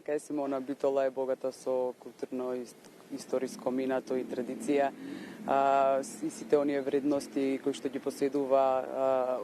кај Симона Битола е богата со културно историско минато и традиција. И сите оние вредности кои што ги поседува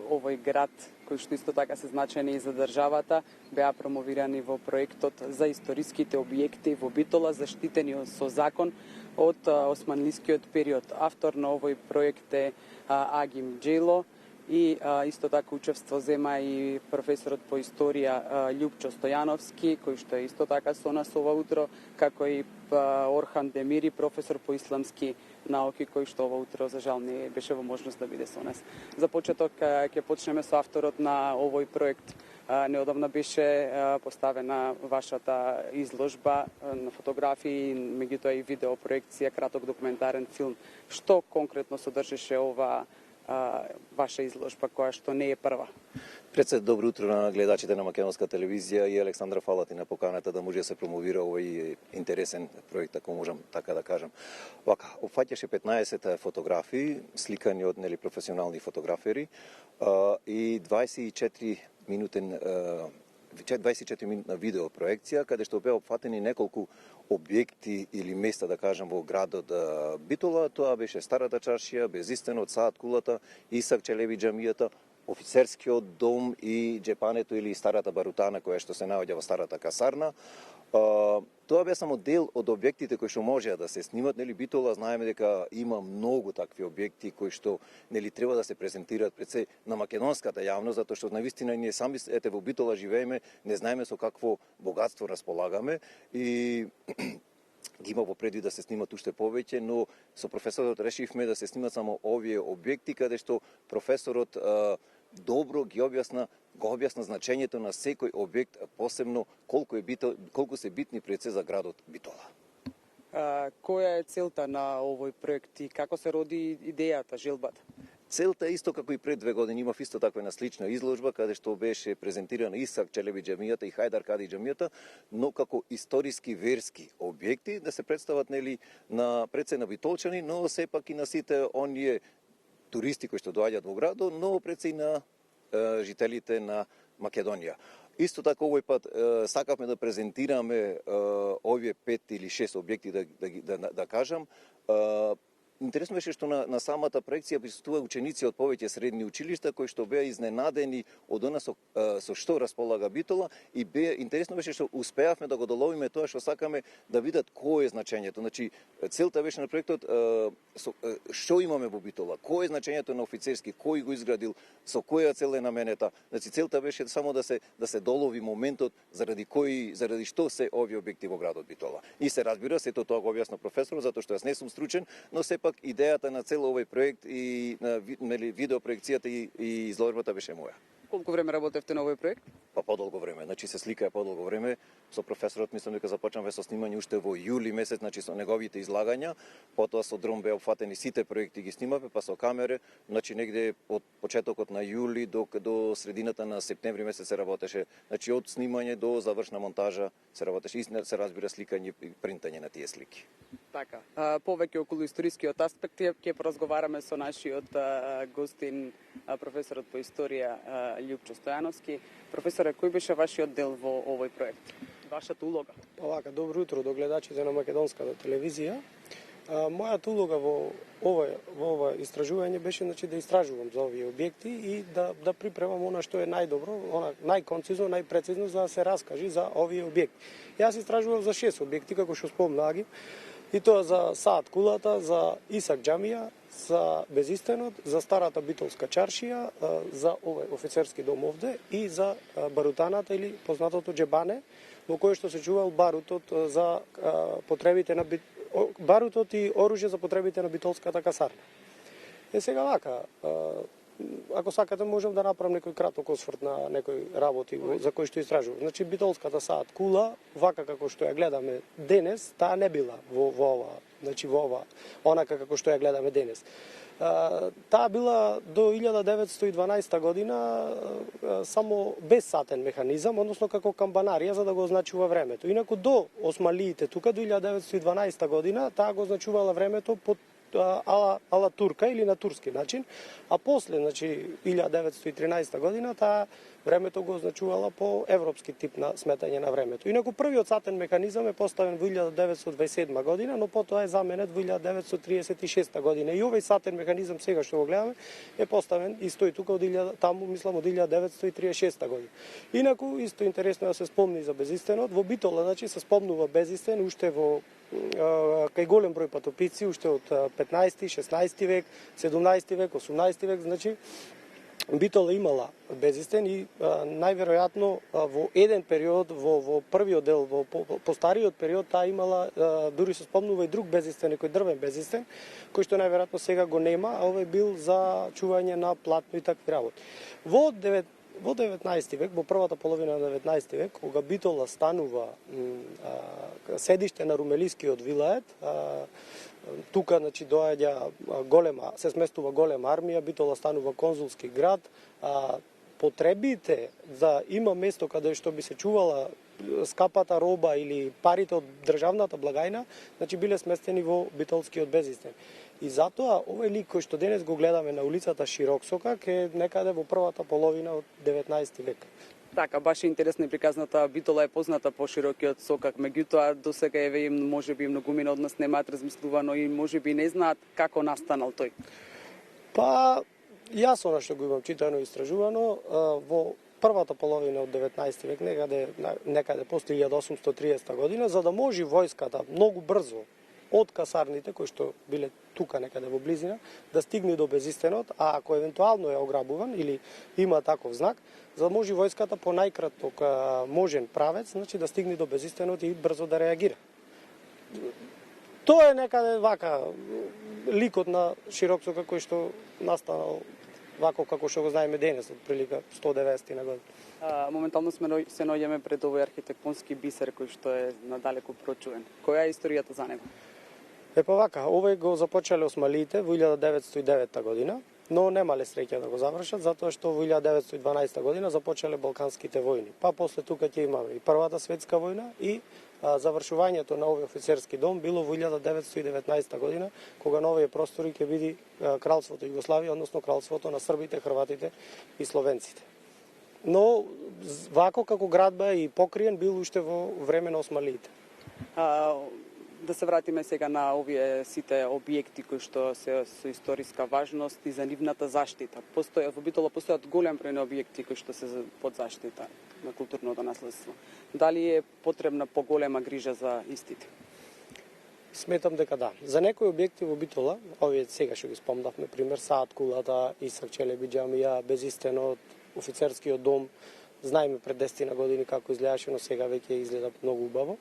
овој град, кои што исто така се значени и за државата, беа промовирани во проектот за историските објекти во Битола, заштитени со закон од османлискиот период. Автор на овој проект е Агим Джейло и исто така учество зема и професорот по историја Љупчо Стојановски, кој што е исто така со нас ова утро, како и Орхан Демири, професор по исламски науки, кој што ова утро за жал не беше во можност да биде со нас. За почеток ќе почнеме со авторот на овој проект. Неодамна беше поставена вашата изложба на фотографии, меѓутоа и видеопроекција, краток документарен филм. Што конкретно содржеше ова ваша изложба, која што не е прва? Пред се, добро утро на гледачите на Македонска телевизија и Александра, фала ти на поканата да може да се промовира овој интересен проект, ако можам така да кажам. Вака, опфаќаше 15 фотографии, сликани од професионални фотографери и 24 минутна видеопроекција, каде што беа опфатени неколку објекти или места, да кажам, во градот Битола. Тоа беше Старата чаршија, Безистенот, Саат кулата, Исак Челеби џамијата, Офицерскиот дом и Џепането или Старата барутана, која што се наоѓа во Старата касарна. Тоа бе само дел од објектите кои што можеа да се снимат. Битола, знаеме дека има многу такви објекти кои што треба да се презентираат пред се на македонската јавност, затоа што навистина ние сами во Битола живееме, не знаеме со какво богатство располагаме и ги има во предвид да се снимат уште повеќе, но со професорот решивме да се снимат само овие објекти, каде што професорот добро го објасна значењето на секој објект, посебно колку се битни пред се за градот Битола. Која е целта на овој проект и како се роди идејата, желбата? Целта е исто како и пред 2 години, имав исто таква една слична изложба, каде што беше презентирана Исак Челеби џамијата и Хајдар Кади џамијата, но како историски верски објекти да се представат на пред се на битолчани, но сепак и на сите оние туристи кои што доаѓаат во градот, но пред се и на жителите на Македонија. Исто така овој пат сакавме да презентираме овие 5 или 6 објекти, да кажам. Интересно беше што на самата проекција присуствува ученици од повеќе средни училишта кои што беа изненадени од она со што располага Битола и интересно беше што успеавме да го доловиме тоа што сакаме да видат кој е значењето. Значи целта беше на проектот што имаме во Битола, кој е значењето на Офицерски, кој го изградил, со која цел е наменета. Значи целта беше само да се долови моментот заради што се овие објекти во градот Битола. И се разбира, сето тоа го објасна професорот, затоа што јас не сум стручен, но сепак идејата на цел овој проект и на видеопроекцијата и изложбата беше моја. Колку време работевте на овој проект? Подолго време, значи се слика подолго време. Со професорот мислам дека започнавме со снимање уште во јули месец, значи со неговите излагања, потоа со дрон беа опфатени сите проекти ги снимавме, па со камере, значи негде од почетокот на јули до средината на септември месец се работеше, значи од снимање до завршна монтажа се работеше и се разбира сликање и принтање на тие слики. Така, повеќе околу историскиот аспект ќе поразговараме со нашиот гостин, професорот по историја Љупчо Стојановски. Професоре, кој беше вашиот дел во овој проект? Вашата улога? Добро утро до гледачите на Македонската телевизија. Мојата улога во ова истражување беше да истражувам за овие објекти и да припремам она што е најдобро, најконцизно, најпрецизно за да се раскажи за овие објекти. Јас истражував за 6 објекти, како што спомна Агим, и тоа за Саат кулата, за Исак џамија, за Безистенот, за Старата битолска чаршија, за овој Офицерски дом овде и за барутаната или познатото џебане, во кое што се чувал барутот за потребите на барутот и оружје за потребите на битолската касарна. Сега вака, ако сакате можам да направам некој краток осврт на некои работи за кои што истражувам. Значи битолската Саат кула, вака како што ја гледаме денес, таа не била во ова, онака како што ја гледаме денес. Таа била до 1912 година само безсатен механизам, односно како камбанарија за да го означува времето. Инаку до османлиите тука до 1912 година таа го означувала времето под ала турка или на турски начин, а после, значи 1913 година таа времето го означувала по европски тип на сметање на времето. Инаку првиот сатен механизам е поставен во 1927 година, но потоа е заменет во 1936 година. И овој сатен механизам сега што го гледаме е поставен исто и тука таму мислам од 1936 година. Инаку исто интересно да се спомни за безистенот. Во Битола значи се спомнува безистен уште во кај голем број патопици уште од 15, 16 век, 17 век, 18 век, значи Битола имала безистен и најверојатно во еден период, во првиот дел, во постариот период, таа имала, дури се спомнува и друг безистен, некој дрвен безистен, кој што најверојатно сега го нема, а овој бил за чување на платно и такви работи. Во 19 век, во првата половина на 19 век, кога Битола станува седиште на румелискиот вилает, тука значи доаѓа се сместува голема армија, Битола станува конзулски град, потребите за има место каде што би се чувала скапата роба или парите од државната благајна, значи биле сместени во битолскиот безистен. И затоа овој лик кој што денес го гледаме на улицата Широксокак е некаде во првата половина од 19 век. Така, баш е интересно и приказната. Битола е позната по широкиот сокак, меѓутоа досега еве можеби многумина од нас немаат размислувано и можеби не знаат како настанал тој. Па јас она што го имам читано и истражувано, во првата половина од 19 век, некаде после 1830 година, за да може војската многу брзо од касарните кои што биле тука некаде во близина да стигне до безистенот, а ако евентуално е ограбуван или има таков знак, за да може војската по најкраток можен правец, значи да стигне до безистенот и брзо да реагира. Тоа е некаде вака ликот на Широксокак кој што настанал вако како што го знаеме денес, од прилика 190 на година. Моментално се наоѓаме пред овој архитектонски бисер кој што е надалеку прочувен. Која е историјата за него? Па вака, овој го започнале осмалиите во 1909 година, но немале среќа да го завршат, затоа што во 1912 година започнале Балканските војни. Па после тука ќе имаме и Првата светска војна и завршувањето на овој офицерски дом било во 1919 година, кога на овие простори ќе биде Кралството Југославија, односно Кралството на србите, хрватите и словенците. Но вако како градба и покриен бил уште во време на осмалиите. Да се вратиме сега на овие сите објекти кои што се со историска важност и за нивната заштита. Во Битола постојат голем број на објекти кои што се под заштита на културното наследство. Дали е потребна поголема грижа за истите? Сметам дека да. За некои објекти во Битола, овие сега што ги спомнавме, пример Саат кулата, Исак Челеби џамија, безистенот, офицерскиот дом, знаеме пред 10 години како изгледаше, но сега веќе изгледа многу убаво.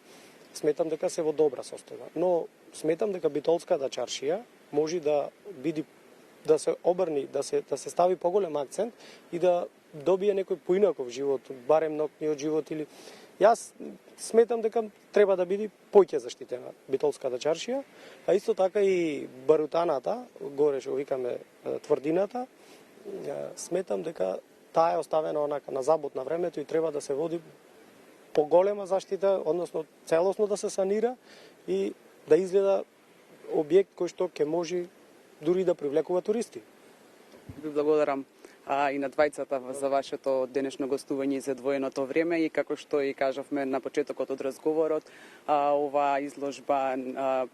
Сметам дека се во добра состојба, но сметам дека Битолската чаршија може да биде да се обрни, да се стави поголем акцент и да добие некој поинаков живот, барем ноќниот живот или јас сметам дека треба да биде поќе заштитена Битолската чаршија, а исто така и барутаната, горе што викаме тврдината, сметам дека таа е оставена онака на забот на времето и треба да се води поголема заштита, односно целосно да се санира и да изгледа објект кој што ќе може дури да привлекува туристи. Ви благодарам и на двајцата за вашето денешно гостување и за одвоеното време и како што и кажавме на почетокот од разговорот, оваа изложба,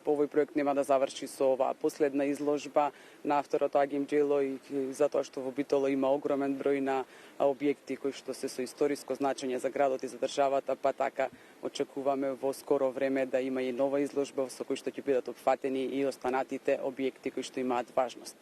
овој проект нема да заврши со оваа последна изложба на авторот Агим Џело и затоа што во Битола има огромен број на објекти кои што се со историско значење за градот и за државата, па така очекуваме во скоро време да има и нова изложба со кој што ќе бидат опфатени и останатите објекти кои што имаат важност.